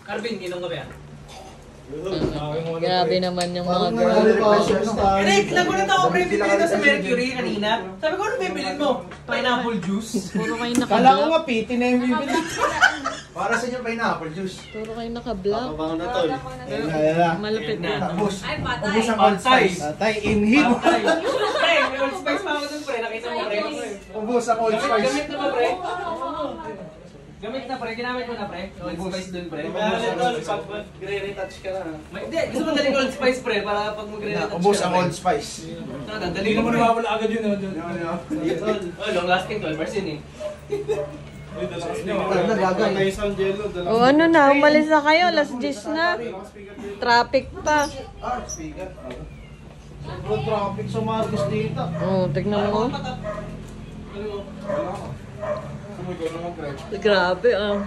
Carvin, ginong ka ba yan? Grabe naman yung mga girl. Eric, nagulat ako pre, bibili daw sa Mercury kanina. Sabi ko, ano bibilin mo? Pineapple juice? Puro kayo Kala ko naka-block. nga piti na yung bibili. Para sa inyo pineapple juice. Puro kayo naka-block. Pabango na tol. Malupit na. na. Ubus. Ay, patay. Ubus ang Old Spice. Tatay, inhib. Pre, may Old Spice pa ako dun pre, nakita mo pre. Ubus ang Old Spice. Gamit na ba pre? Gamit na pre, ginamit mo na pre. Old Spice dun pre. Pag magre-retouch ka na. Hindi, gusto mo daling Old Spice pre, para pag magre-retouch Ubus ang Old Spice. Dali mo na mawala agad yun. Oh, long lasting 12 hours yun eh. O ano na, umalis na kayo. Last 10 na. Traffic pa. Speaker. Sobrang traffic sa Marcos dito. Oh, tignan mo. Grabe ah.